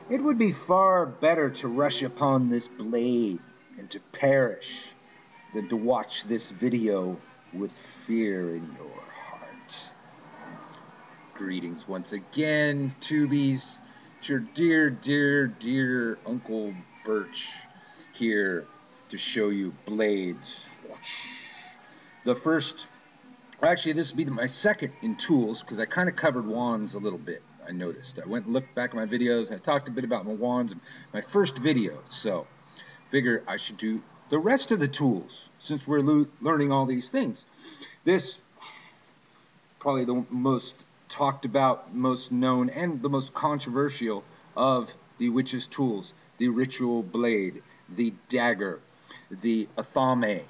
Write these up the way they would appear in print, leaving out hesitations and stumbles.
It would be far better to rush upon this blade and to perish than to watch this video with fear in your heart. Greetings once again, Tubies. It's your dear Uncle Birch here to show you blades. The first, actually, this would be my second in tools because I kind of covered wands a little bit. I noticed. I went and looked back at my videos and I talked a bit about my wands in my first video. So, figure I should do the rest of the tools since we're learning all these things. This probably the most talked about, most known, and the most controversial of the witch's tools: the ritual blade, the dagger, the athame,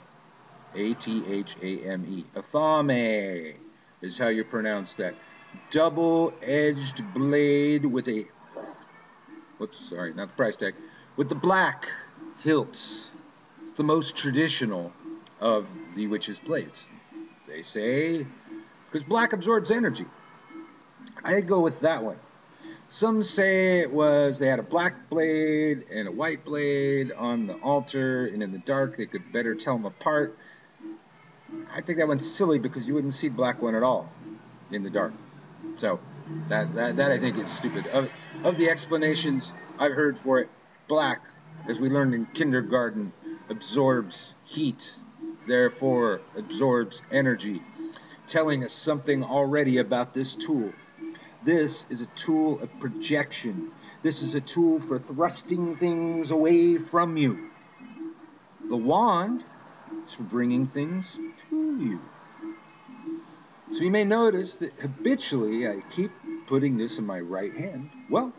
A-T-H-A-M-E. Athame is how you pronounce that. Double-edged blade with a, whoops, sorry, not the price tag, with the black hilts. It's the most traditional of the witch's blades. They say, because black absorbs energy. I'd go with that one. Some say it was they had a black blade and a white blade on the altar, and in the dark they could better tell them apart. I think that one's silly because you wouldn't see the black one at all in the dark. So that I think is stupid. Of the explanations I've heard for it, black, as we learned in kindergarten, absorbs heat, therefore absorbs energy, telling us something already about this tool. This is a tool of projection. This is a tool for thrusting things away from you. The wand is for bringing things to you. So you may notice that habitually I keep putting this in my right hand. Well,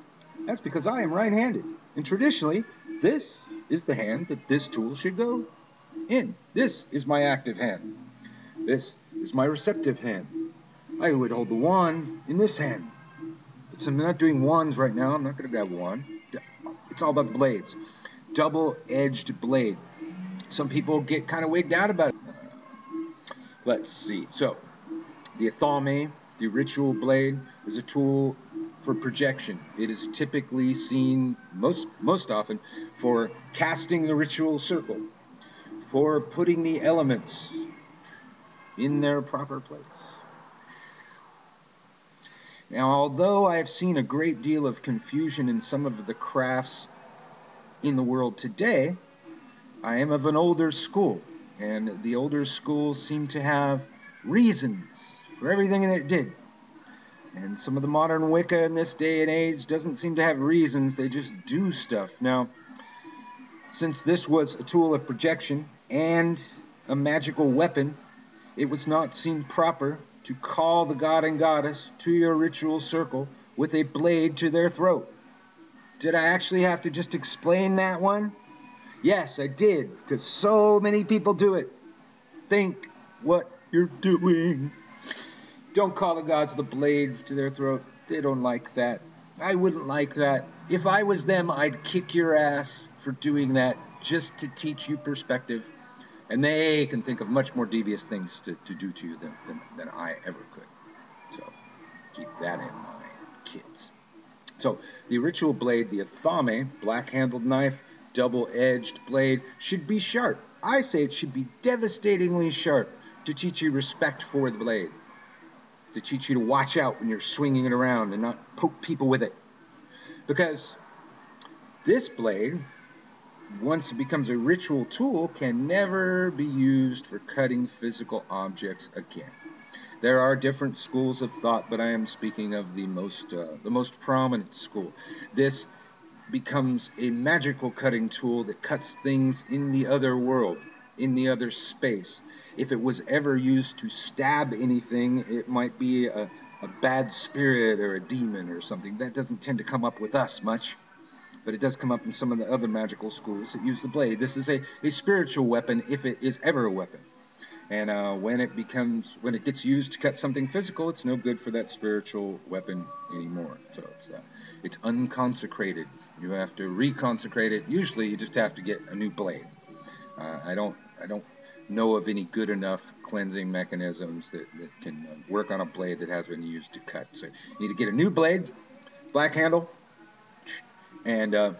that's because I am right-handed. And traditionally, this is the hand that this tool should go in. This is my active hand. This is my receptive hand. I would hold the wand in this hand. But since I'm not doing wands right now, I'm not going to grab a wand. It's all about the blades. Double-edged blade. Some people get kind of wigged out about it. Let's see. So, the athame, the ritual blade, is a tool for projection. It is typically seen most often for casting the ritual circle, for putting the elements in their proper place. Now, although I have seen a great deal of confusion in some of the crafts in the world today, I am of an older school, and the older schools seem to have reasons for everything that it did. And some of the modern Wicca in this day and age doesn't seem to have reasons, they just do stuff. Now, since this was a tool of projection and a magical weapon, it was not seen proper to call the god and goddess to your ritual circle with a blade to their throat. Did I actually have to just explain that one? Yes, I did, because so many people do it. Think what you're doing. Don't call the gods with a blade to their throat. They don't like that. I wouldn't like that. If I was them, I'd kick your ass for doing that just to teach you perspective. And they can think of much more devious things to do to you than I ever could. So keep that in mind, kids. So the ritual blade, the athame, black-handled knife, double-edged blade, should be sharp. I say it should be devastatingly sharp to teach you respect for the blade, to teach you to watch out when you're swinging it around and not poke people with it. Because this blade, once it becomes a ritual tool, can never be used for cutting physical objects again. There are different schools of thought, but I am speaking of the most prominent school. This becomes a magical cutting tool that cuts things in the other world, in the other space. If it was ever used to stab anything, it might be a bad spirit or a demon or something. That doesn't tend to come up with us much, but it does come up in some of the other magical schools that use the blade. This is a spiritual weapon, if it is ever a weapon. And when it gets used to cut something physical, it's no good for that spiritual weapon anymore. So it's unconsecrated. You have to reconsecrate it. Usually, you just have to get a new blade. I don't know of any good enough cleansing mechanisms that can work on a blade that has been used to cut. So you need to get a new blade, black handle, And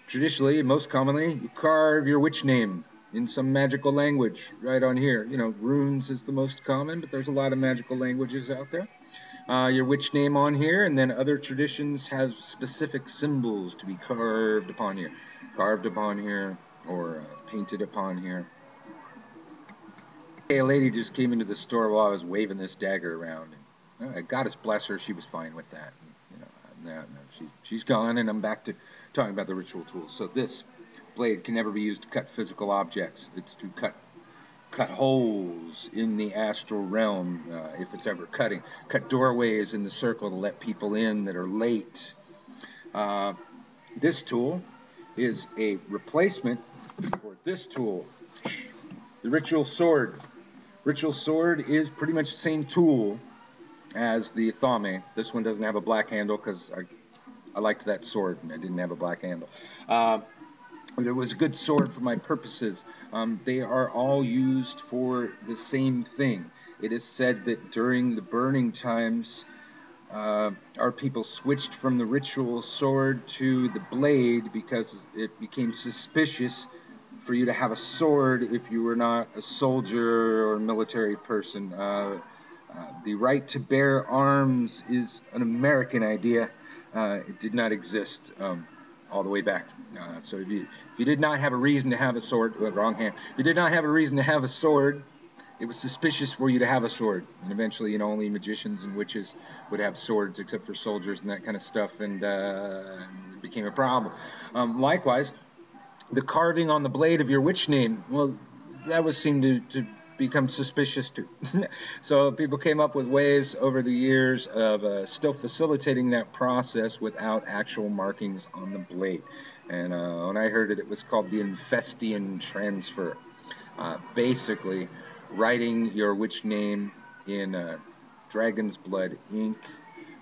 traditionally, most commonly, you carve your witch name in some magical language right on here. You know, runes is the most common, but there's a lot of magical languages out there. Your witch name on here, and then other traditions have specific symbols to be carved upon here, or painted upon here. Hey, a lady just came into the store while I was waving this dagger around. And, goddess bless her, she was fine with that. And, no, she's gone, and I'm back to talking about the ritual tools. So this blade can never be used to cut physical objects. It's to cut holes in the astral realm, if it's ever cutting. Cut doorways in the circle to let people in that are late. This tool is a replacement for this tool, the ritual sword. Ritual sword is pretty much the same tool as the thame. This one doesn't have a black handle because I liked that sword and I didn't have a black handle. It was a good sword for my purposes. They are all used for the same thing. It is said that during the burning times, our people switched from the ritual sword to the blade because it became suspicious for you to have a sword if you were not a soldier or a military person. The right to bear arms is an American idea. It did not exist all the way back. So if you did not have a reason to have a sword, wrong hand. If you did not have a reason to have a sword, it was suspicious for you to have a sword. And eventually, only magicians and witches would have swords, except for soldiers and that kind of stuff, and it became a problem. Likewise, the carving on the blade of your witch name, well, that was seemed to become suspicious too. So people came up with ways over the years of still facilitating that process without actual markings on the blade. And when I heard it, it was called the Infestian transfer. Basically, writing your witch name in dragon's blood ink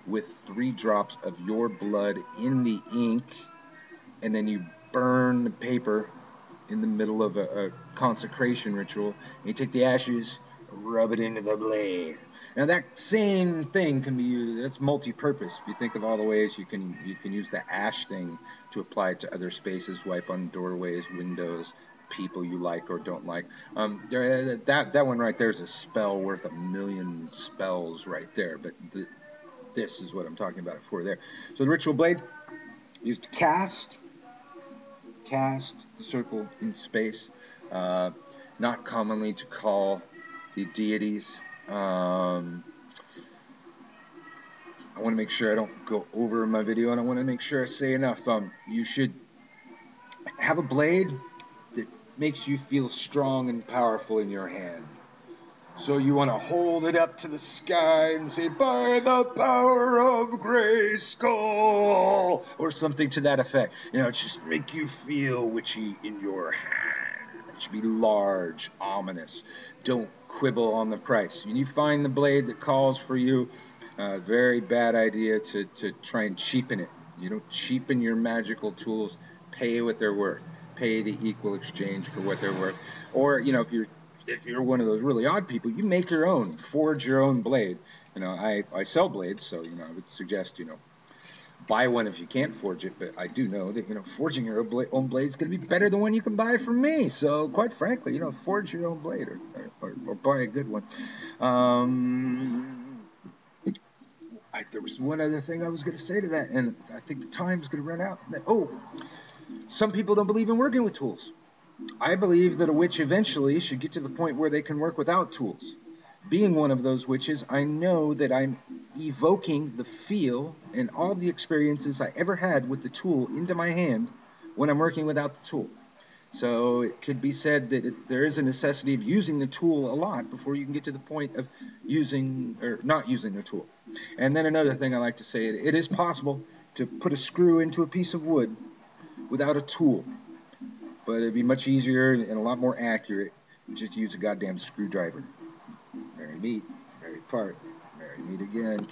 with 3 drops of your blood in the ink, and then you burn the paper in the middle of a consecration ritual. And you take the ashes, rub it into the blade. Now that same thing can be used. That's multi-purpose. If you think of all the ways you can use the ash thing to apply it to other spaces, wipe on doorways, windows, people you like or don't like. That one right there is a spell worth 1,000,000 spells right there. But this is what I'm talking about it for there. So the ritual blade used to cast the circle in space, not commonly to call the deities. I want to make sure I don't go over my video, and I want to make sure I say enough. You should have a blade that makes you feel strong and powerful in your hand. So you want to hold it up to the sky and say, "By the power of Grayskull," or something to that effect. Just make you feel witchy in your hand. It should be large, ominous. Don't quibble on the price. When you find the blade that calls for you, very bad idea to try and cheapen it. You don't cheapen your magical tools. Pay what they're worth. Pay the equal exchange for what they're worth. Or, if you're one of those really odd people, you make your own, forge your own blade. I sell blades, so I would suggest buy one if you can't forge it. But I do know that forging your own blade is going to be better than one you can buy from me. So quite frankly, forge your own blade or buy a good one. There was one other thing I was going to say to that, and I think the time's going to run out. Some people don't believe in working with tools. I believe that a witch eventually should get to the point where they can work without tools. Being one of those witches, I know that I'm evoking the feel and all the experiences I ever had with the tool into my hand when I'm working without the tool. So it could be said that there is a necessity of using the tool a lot before you can get to the point of using or not using the tool. And then another thing I like to say, it is possible to put a screw into a piece of wood without a tool. But it'd be much easier and a lot more accurate just to use a goddamn screwdriver. Merry meet, merry part, merry meet again.